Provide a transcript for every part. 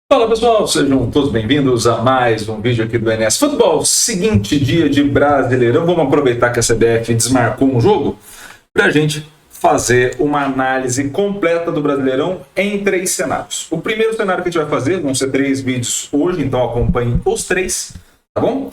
Fala pessoal, sejam todos bem-vindos a mais um vídeo aqui do NS Futebol. Seguinte dia de Brasileirão, vamos aproveitar que a CBF desmarcou um jogo para a gente fazer uma análise completa do Brasileirão em 3 cenários. O primeiro cenário que a gente vai fazer, vão ser 3 vídeos hoje, então acompanhem os 3, tá bom?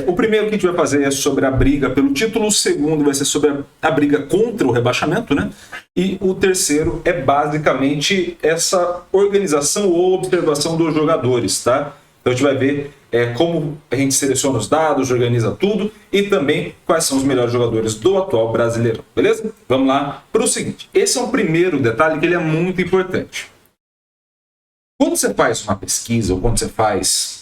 O primeiro que a gente vai fazer é sobre a briga pelo título, o segundo vai ser sobre a briga contra o rebaixamento, né? E o terceiro é basicamente essa organização ou observação dos jogadores, tá? Então a gente vai ver como a gente seleciona os dados, organiza tudo e também quais são os melhores jogadores do atual Brasileirão, beleza? Vamos lá para o seguinte, esse é um primeiro detalhe que ele é muito importante. Quando você faz uma pesquisa ou quando você faz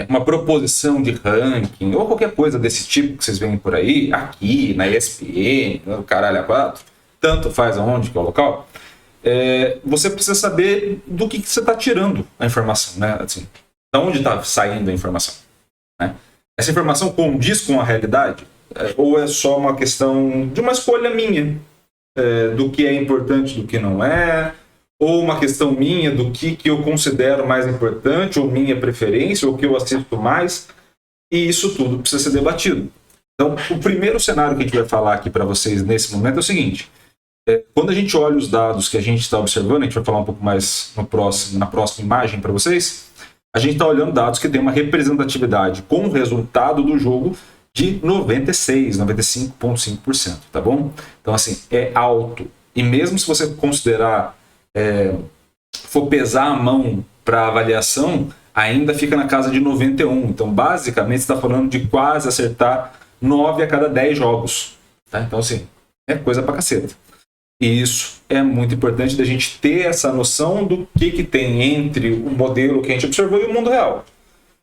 uma proposição de ranking ou qualquer coisa desse tipo que vocês veem por aí, aqui, na ESPN, no caralho a 4, tanto faz aonde que é o local, você precisa saber do que você está tirando a informação, né? Assim, de onde está saindo a informação, né? Essa informação condiz com a realidade? Ou é só uma questão de uma escolha minha, do que é importante, do que não é, ou uma questão minha do que eu considero mais importante, ou minha preferência, ou que eu assisto mais, e isso tudo precisa ser debatido. Então, o primeiro cenário que a gente vai falar aqui para vocês nesse momento é o seguinte: quando a gente olha os dados que a gente está observando, a gente vai falar um pouco mais na próxima imagem para vocês, a gente está olhando dados que têm uma representatividade com o resultado do jogo de 96, 95,5%, tá bom? Então, assim, é alto. E mesmo se você considerar for pesar a mão para avaliação, ainda fica na casa de 91. Então, basicamente, você está falando de quase acertar 9 a cada 10 jogos. Tá? Então, assim, é coisa pra caceta. E isso é muito importante da gente ter essa noção do que tem entre o modelo que a gente observou e o mundo real.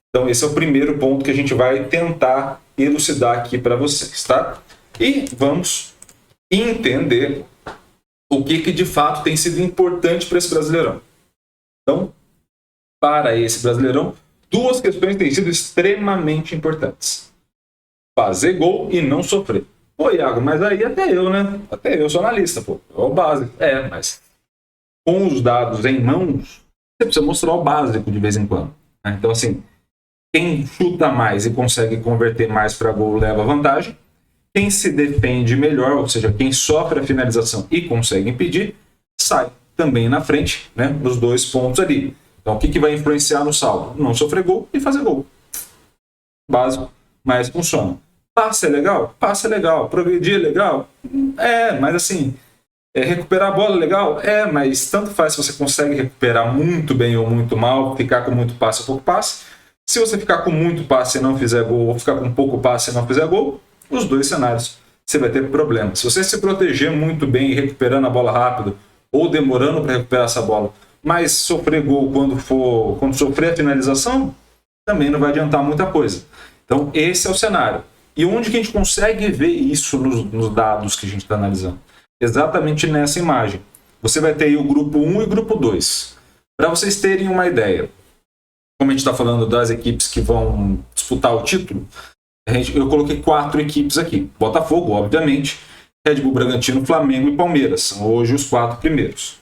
Então, esse é o primeiro ponto que a gente vai tentar elucidar aqui para vocês, tá? E vamos entender o que de fato tem sido importante para esse Brasileirão. Então, para esse Brasileirão, 2 questões têm sido extremamente importantes: fazer gol e não sofrer. Pô, Iago, mas aí até eu, né? Até eu sou analista, pô. É o básico. Mas com os dados em mãos, você precisa mostrar o básico de vez em quando, né? Então, assim, quem chuta mais e consegue converter mais para gol leva vantagem. Quem se defende melhor, ou seja, quem sofre a finalização e consegue impedir, sai também na frente, né, nos 2 pontos ali. Então, o que vai influenciar no saldo? Não sofrer gol e fazer gol. Básico, mas funciona. Passe é legal? Passe é legal. Progredir é legal? Mas assim, recuperar a bola é legal? Mas tanto faz se você consegue recuperar muito bem ou muito mal, ficar com muito passe ou pouco passe. Se você ficar com muito passe e não fizer gol, ou ficar com pouco passe e não fizer gol, os 2 cenários você vai ter problema. Se você se proteger muito bem, recuperando a bola rápido, ou demorando para recuperar essa bola, mas sofrer gol quando sofrer a finalização, também não vai adiantar muita coisa. Então, esse é o cenário. E onde que a gente consegue ver isso nos dados que a gente está analisando? Exatamente nessa imagem. Você vai ter aí o grupo 1 e o grupo 2. Para vocês terem uma ideia, como a gente está falando das equipes que vão disputar o título, eu coloquei 4 equipes aqui. Botafogo, obviamente, Red Bull Bragantino, Flamengo e Palmeiras. São hoje os 4 primeiros.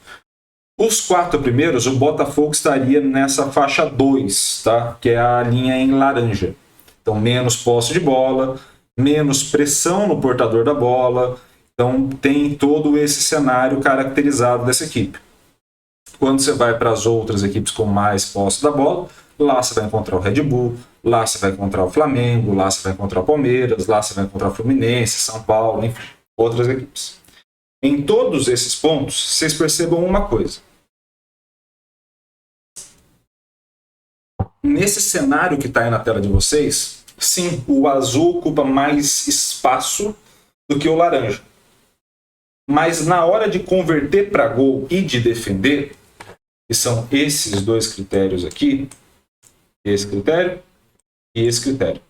Os 4 primeiros, o Botafogo estaria nessa faixa 2, tá? Que é a linha em laranja. Então, menos posse de bola, menos pressão no portador da bola. Então, tem todo esse cenário caracterizado dessa equipe. Quando você vai para as outras equipes com mais posse da bola, lá você vai encontrar o Red Bull, lá você vai encontrar o Flamengo, lá você vai encontrar o Palmeiras, lá você vai encontrar o Fluminense, São Paulo, enfim, outras equipes. Em todos esses pontos, vocês percebam uma coisa. Nesse cenário que está aí na tela de vocês, sim, o azul ocupa mais espaço do que o laranja. Mas na hora de converter para gol e de defender, que são esses 2 critérios aqui, esse critério e esse critério,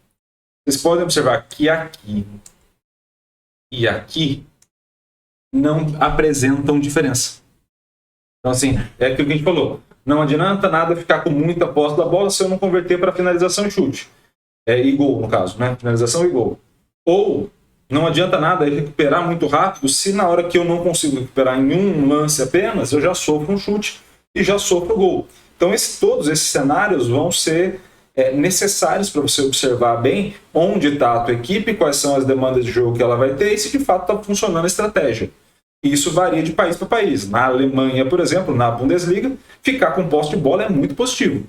vocês podem observar que aqui e aqui não apresentam diferença. Então, assim, é aquilo que a gente falou. Não adianta nada ficar com muita posse da bola se eu não converter para finalização e chute. E gol, no caso, né? Finalização e gol. Ou não adianta nada recuperar muito rápido se na hora que eu não consigo recuperar em um lance apenas, eu já sofro um chute e já sofro o gol. Então todos esses cenários vão ser necessários para você observar bem onde está a tua equipe, quais são as demandas de jogo que ela vai ter e se de fato está funcionando a estratégia. E isso varia de país para país. Na Alemanha, por exemplo, na Bundesliga, ficar com posse de bola é muito positivo.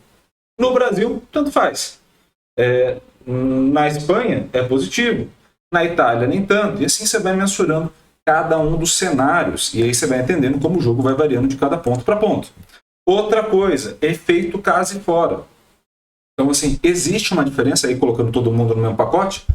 No Brasil, tanto faz. Na Espanha, é positivo. Na Itália, nem tanto. E assim você vai mensurando cada um dos cenários. E aí você vai entendendo como o jogo vai variando de cada ponto para ponto. Outra coisa, efeito casa e fora. Então, assim, existe uma diferença, aí colocando todo mundo no mesmo pacote,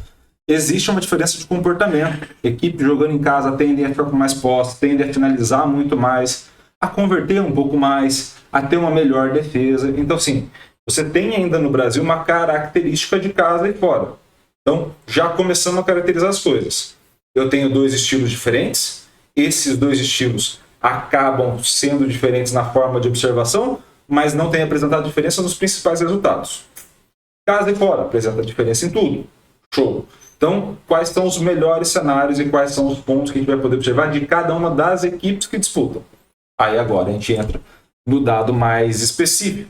existe uma diferença de comportamento. Equipe jogando em casa tendem a ficar com mais posse, tendem a finalizar muito mais, a converter um pouco mais, a ter uma melhor defesa. Então, assim, você tem ainda no Brasil uma característica de casa e fora. Então, já começando a caracterizar as coisas. Eu tenho 2 estilos diferentes, esses 2 estilos acabam sendo diferentes na forma de observação, mas não têm apresentado diferença nos principais resultados. Casa e fora apresenta diferença em tudo. Show! Então, quais são os melhores cenários e quais são os pontos que a gente vai poder observar de cada uma das equipes que disputam? Aí agora a gente entra no dado mais específico.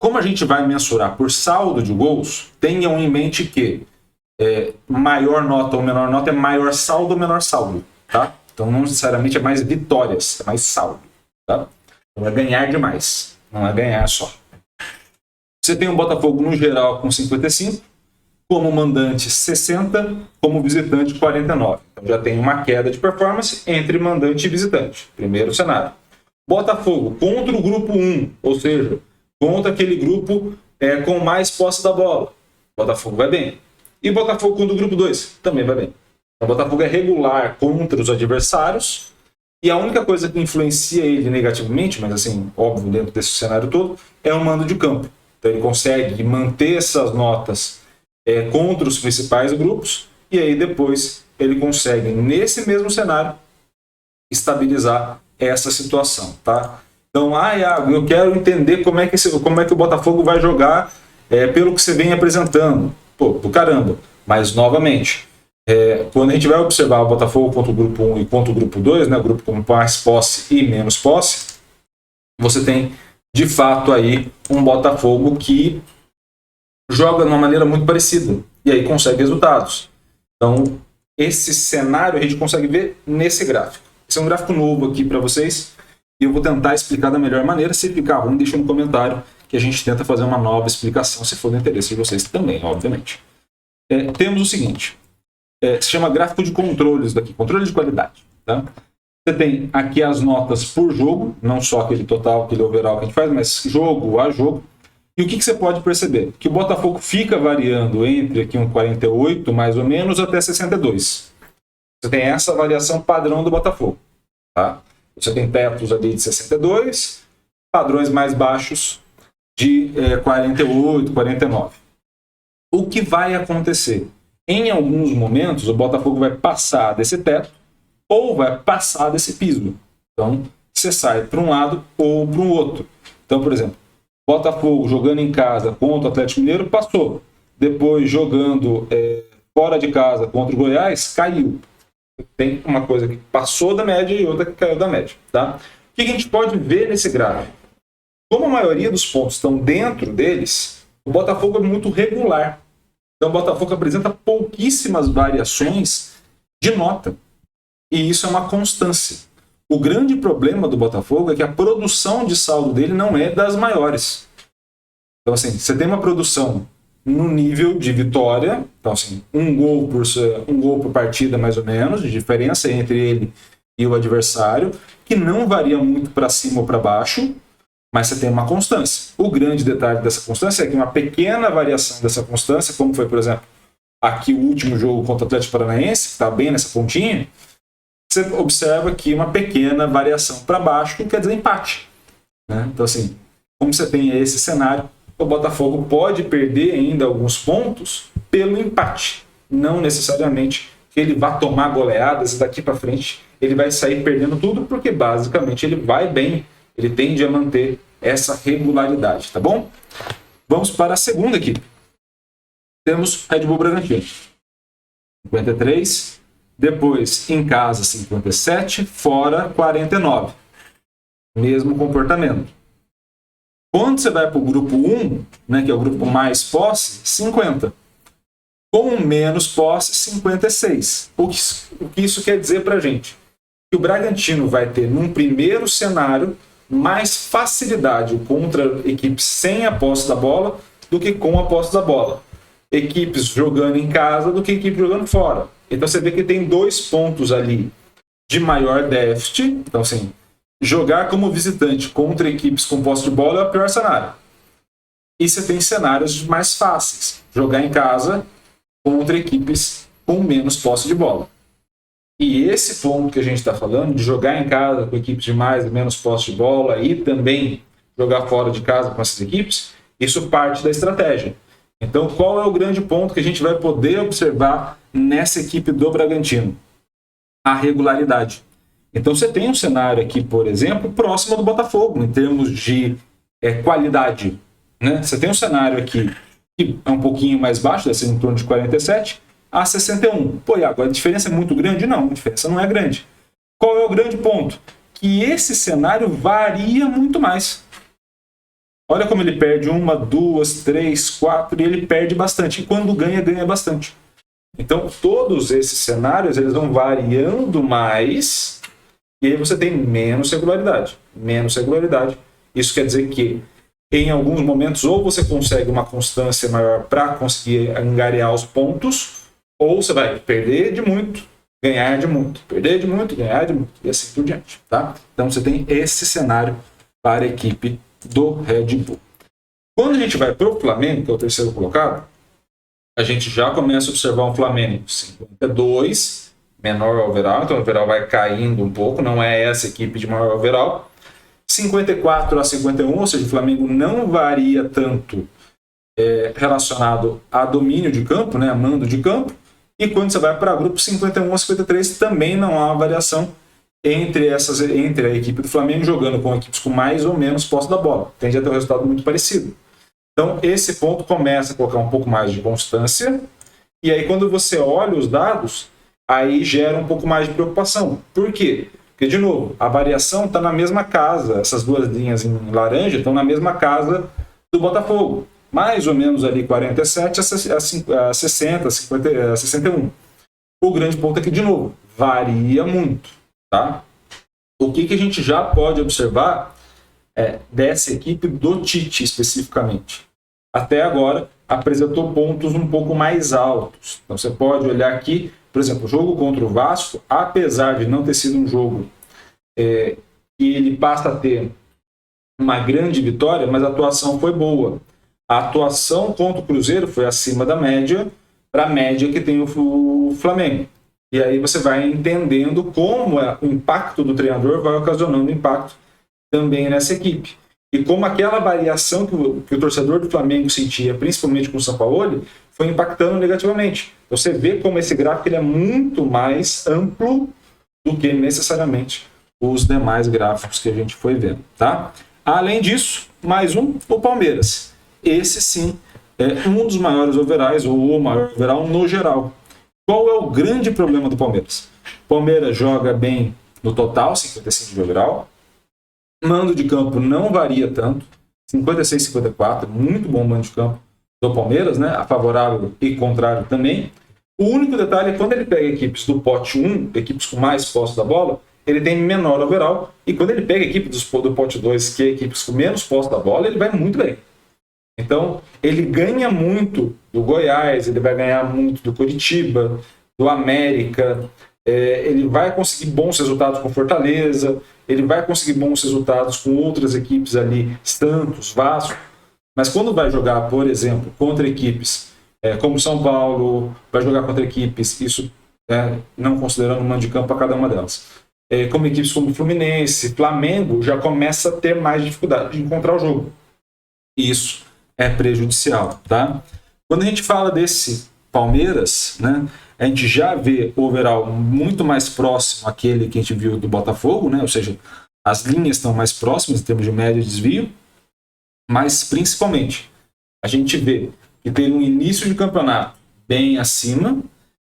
Como a gente vai mensurar por saldo de gols, tenham em mente que maior nota ou menor nota é maior saldo ou menor saldo, tá? Então não necessariamente é mais vitórias, é mais saldo, tá? Então é ganhar demais, não é ganhar só. Você tem um Botafogo no geral com 55, como mandante 60, como visitante 49. Então já tem uma queda de performance entre mandante e visitante. Primeiro cenário. Botafogo contra o grupo 1, ou seja, contra aquele grupo com mais posse da bola. Botafogo vai bem. E Botafogo contra o grupo 2 também vai bem. O Botafogo é regular contra os adversários e a única coisa que influencia ele negativamente, mas assim, óbvio, dentro desse cenário todo, é o mando de campo. Então ele consegue manter essas notas contra os principais grupos e aí depois ele consegue, nesse mesmo cenário, estabilizar essa situação, tá? Então, Iago, eu quero entender como é que o Botafogo vai jogar pelo que você vem apresentando. Pô, do caramba. Mas, novamente, quando a gente vai observar o Botafogo contra o grupo 1 e contra o grupo 2, né, o grupo com mais posse e menos posse, você tem, de fato, aí um Botafogo que joga de uma maneira muito parecida e aí consegue resultados. Então, esse cenário a gente consegue ver nesse gráfico. Esse é um gráfico novo aqui para vocês e eu vou tentar explicar da melhor maneira. Se ficar ruim, deixa no comentário que a gente tenta fazer uma nova explicação, se for do interesse de vocês também, obviamente. Temos o seguinte, se chama gráfico de controles daqui, controle de qualidade. Tá? Você tem aqui as notas por jogo, não só aquele total, aquele overall que a gente faz, mas jogo a jogo. E o que você pode perceber? Que o Botafogo fica variando entre aqui um 48, mais ou menos, até 62. Você tem essa variação padrão do Botafogo. Tá? Você tem tetos ali de 62, padrões mais baixos de 48, 49. O que vai acontecer? Em alguns momentos, o Botafogo vai passar desse teto ou vai passar desse piso. Então, você sai para um lado ou para o outro. Então, por exemplo, Botafogo jogando em casa contra o Atlético Mineiro passou. Depois, jogando fora de casa contra o Goiás, caiu. Tem uma coisa que passou da média e outra que caiu da média. Tá? O que a gente pode ver nesse gráfico? Como a maioria dos pontos estão dentro deles, o Botafogo é muito regular. Então o Botafogo apresenta pouquíssimas variações de nota. E isso é uma constância. O grande problema do Botafogo é que a produção de saldo dele não é das maiores. Então assim, você tem uma produção no nível de vitória, então assim, um gol por partida mais ou menos, de diferença entre ele e o adversário, que não varia muito para cima ou para baixo, mas você tem uma constância. O grande detalhe dessa constância é que uma pequena variação dessa constância, como foi, por exemplo, aqui o último jogo contra o Atlético Paranaense, que está bem nessa pontinha, você observa que uma pequena variação para baixo quer dizer empate. Né? Então, assim, como você tem esse cenário, o Botafogo pode perder ainda alguns pontos pelo empate. Não necessariamente que ele vá tomar goleadas e daqui para frente ele vai sair perdendo tudo, porque basicamente ele vai bem. Ele tende a manter essa regularidade, tá bom? Vamos para a segunda equipe. Temos Red Bull Bragantino. 53. Depois, em casa, 57. Fora, 49. Mesmo comportamento. Quando você vai para o grupo 1, né, que é o grupo mais posse, 50. Com menos posse, 56. O que isso quer dizer para a gente? Que o Bragantino vai ter, num primeiro cenário, mais facilidade contra equipes sem a posse da bola do que com a posse da bola. Equipes jogando em casa do que equipes jogando fora. Então você vê que tem 2 pontos ali de maior déficit. Então, assim, jogar como visitante contra equipes com posse de bola é o pior cenário. E você tem cenários mais fáceis. Jogar em casa contra equipes com menos posse de bola. E esse ponto que a gente está falando, de jogar em casa com equipes de mais e menos posse de bola e também jogar fora de casa com essas equipes, isso parte da estratégia. Então, qual é o grande ponto que a gente vai poder observar nessa equipe do Bragantino? A regularidade. Então, você tem um cenário aqui, por exemplo, próximo do Botafogo, em termos de qualidade. Né? Você tem um cenário aqui que é um pouquinho mais baixo, deve ser em torno de 47, a 61. Pô, Iago, a diferença é muito grande? Não, a diferença não é grande. Qual é o grande ponto? Que esse cenário varia muito mais. Olha como ele perde 1, 2, 3, 4, e ele perde bastante. E quando ganha, ganha bastante. Então, todos esses cenários, eles vão variando mais, e aí você tem menos regularidade. Menos regularidade. Isso quer dizer que, em alguns momentos, ou você consegue uma constância maior para conseguir angariar os pontos, ou você vai perder de muito, ganhar de muito, perder de muito, ganhar de muito, e assim por diante. Tá? Então, você tem esse cenário para a equipe do Red Bull. Quando a gente vai para o Flamengo, que é o terceiro colocado, a gente já começa a observar um Flamengo 52, menor overall, então o overall vai caindo um pouco, não é essa equipe de maior overall. 54 a 51, ou seja, o Flamengo não varia tanto relacionado a domínio de campo, né, a mando de campo. E quando você vai para grupo 51 a 53, também não há uma variação entre a equipe do Flamengo jogando com equipes com mais ou menos posse da bola. Tende a ter um resultado muito parecido. Então, esse ponto começa a colocar um pouco mais de constância. E aí, quando você olha os dados, aí gera um pouco mais de preocupação. Por quê? Porque, de novo, a variação está na mesma casa. Essas duas linhas em laranja estão na mesma casa do Botafogo. Mais ou menos ali 47 a 60, 50, 61. O grande ponto é que, de novo, varia muito. Tá? O que a gente já pode observar dessa equipe do Tite especificamente? Até agora apresentou pontos um pouco mais altos. Então você pode olhar aqui, por exemplo, o jogo contra o Vasco, apesar de não ter sido um jogo que ele passa a ter uma grande vitória, mas a atuação foi boa. A atuação contra o Cruzeiro foi acima da média, para a média que tem o Flamengo. E aí você vai entendendo como o impacto do treinador vai ocasionando impacto também nessa equipe. E como aquela variação que o torcedor do Flamengo sentia, principalmente com o Sampaoli, foi impactando negativamente. Então você vê como esse gráfico ele é muito mais amplo do que necessariamente os demais gráficos que a gente foi vendo. Tá? Além disso, mais o Palmeiras. Esse sim é um dos maiores overalls, ou o maior overall no geral. Qual é o grande problema do Palmeiras? O Palmeiras joga bem no total, 55 de overall. Mando de campo não varia tanto, 56, 54, muito bom mando de campo do Palmeiras, né? A favorável e contrário também. O único detalhe é quando ele pega equipes do pote 1, equipes com mais posse da bola, ele tem menor overall. E quando ele pega equipes do pote 2, que é equipes com menos posse da bola, ele vai muito bem. Então, ele ganha muito do Goiás, ele vai ganhar muito do Coritiba, do América, ele vai conseguir bons resultados com Fortaleza, ele vai conseguir bons resultados com outras equipes ali, Santos, Vasco, mas quando vai jogar, por exemplo, contra equipes como São Paulo, vai jogar contra equipes, isso não considerando o mando de campo para cada uma delas, como equipes como Fluminense, Flamengo, já começa a ter mais dificuldade de encontrar o jogo. Isso é prejudicial, tá? Quando a gente fala desse Palmeiras, né, a gente já vê o overall muito mais próximo àquele que a gente viu do Botafogo, né? Ou seja, as linhas estão mais próximas em termos de média e desvio, mas principalmente a gente vê que tem um início de campeonato bem acima,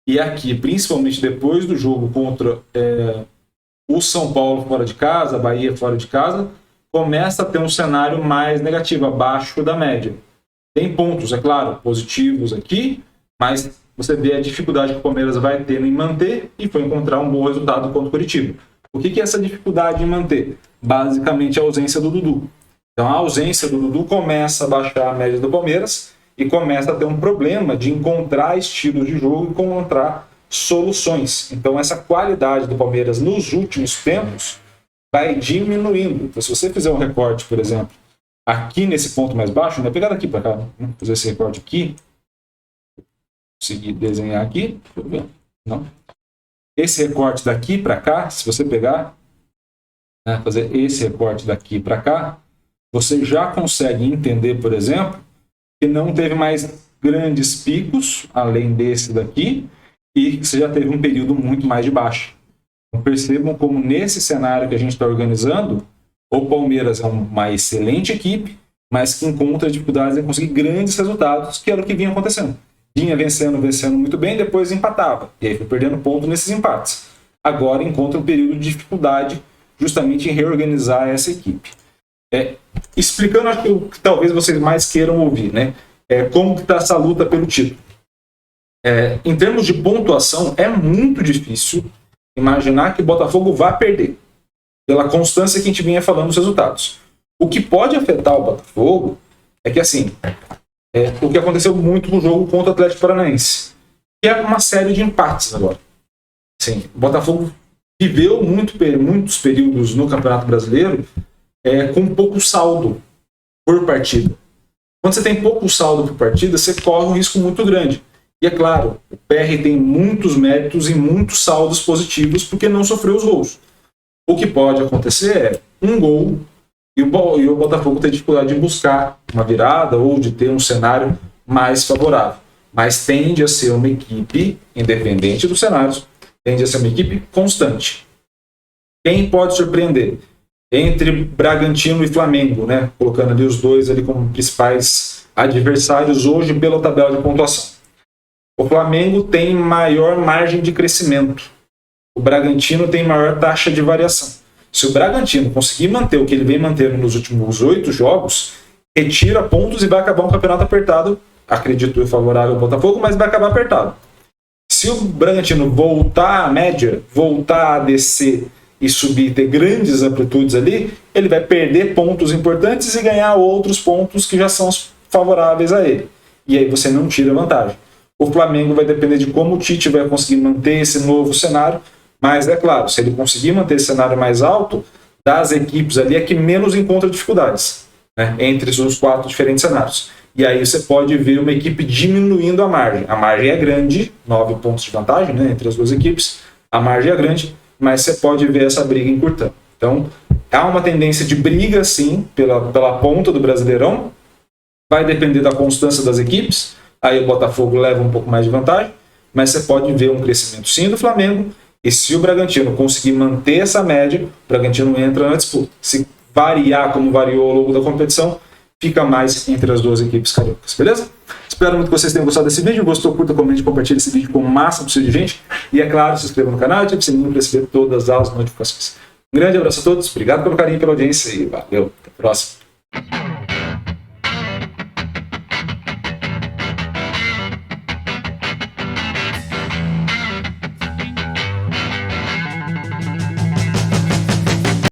e aqui, principalmente depois do jogo contra o São Paulo fora de casa, a Bahia fora de casa, começa a ter um cenário mais negativo, abaixo da média. Tem pontos, é claro, positivos aqui, mas você vê a dificuldade que o Palmeiras vai ter em manter e foi encontrar um bom resultado contra o Coritiba. O que é essa dificuldade em manter? Basicamente a ausência do Dudu. Então a ausência do Dudu começa a baixar a média do Palmeiras e começa a ter um problema de encontrar estilos de jogo e encontrar soluções. Então essa qualidade do Palmeiras nos últimos tempos vai diminuindo. Então, se você fizer um recorte, por exemplo, aqui nesse ponto mais baixo, né? Pegar daqui para cá, vamos fazer esse recorte aqui, conseguir desenhar aqui, deixa eu ver, não. Esse recorte daqui para cá, se você pegar, né, fazer esse recorte daqui para cá, você já consegue entender, por exemplo, que não teve mais grandes picos, além desse daqui, e que você já teve um período muito mais de baixa. Então, percebam como nesse cenário que a gente está organizando, o Palmeiras é uma excelente equipe, mas que encontra dificuldades em conseguir grandes resultados, que era o que vinha acontecendo. Vinha vencendo muito bem, depois empatava. E aí foi perdendo ponto nesses empates. Agora encontra um período de dificuldade justamente em reorganizar essa equipe. Explicando aquilo que talvez vocês mais queiram ouvir, né? Como que está essa luta pelo título. Em termos de pontuação, é muito difícil imaginar que o Botafogo vá perder, pela constância que a gente vinha falando nos resultados. O que pode afetar o Botafogo é que, assim, o que aconteceu muito no jogo contra o Atlético Paranaense, que é uma série de empates agora. Assim, o Botafogo viveu muitos períodos no Campeonato Brasileiro com pouco saldo por partida. Quando você tem pouco saldo por partida, você corre um risco muito grande. E é claro, o PR tem muitos méritos e muitos saldos positivos porque não sofreu os gols. O que pode acontecer é um gol e o Botafogo ter dificuldade de buscar uma virada ou de ter um cenário mais favorável. Mas tende a ser uma equipe, independente dos cenários, tende a ser uma equipe constante. Quem pode surpreender? Entre Bragantino e Flamengo, né? Colocando ali os dois ali como principais adversários hoje pela tabela de pontuação. O Flamengo tem maior margem de crescimento. O Bragantino tem maior taxa de variação. Se o Bragantino conseguir manter o que ele vem mantendo nos últimos 8 jogos, retira pontos e vai acabar um campeonato apertado. Acredito eu favorável ao Botafogo, mas vai acabar apertado. Se o Bragantino voltar à média, voltar a descer e subir, ter grandes amplitudes ali, ele vai perder pontos importantes e ganhar outros pontos que já são favoráveis a ele. E aí você não tira vantagem. O Flamengo vai depender de como o Tite vai conseguir manter esse novo cenário, mas é claro, se ele conseguir manter esse cenário mais alto, das equipes ali é que menos encontra dificuldades, né, entre os 4 diferentes cenários. E aí você pode ver uma equipe diminuindo a margem. A margem é grande, 9 pontos de vantagem, né, entre as duas equipes, a margem é grande, mas você pode ver essa briga encurtando. Então, há uma tendência de briga, sim, pela ponta do Brasileirão, vai depender da constância das equipes. Aí o Botafogo leva um pouco mais de vantagem, mas você pode ver um crescimento sim do Flamengo, e se o Bragantino conseguir manter essa média, o Bragantino entra na disputa. Se variar como variou ao longo da competição, fica mais entre as duas equipes cariocas, beleza? Espero muito que vocês tenham gostado desse vídeo. Gostou, curta, comente, compartilhe esse vídeo com o máximo possível de gente. E é claro, se inscreva no canal e ative o sininho para receber todas as notificações. Um grande abraço a todos, obrigado pelo carinho e pela audiência e valeu, até a próxima.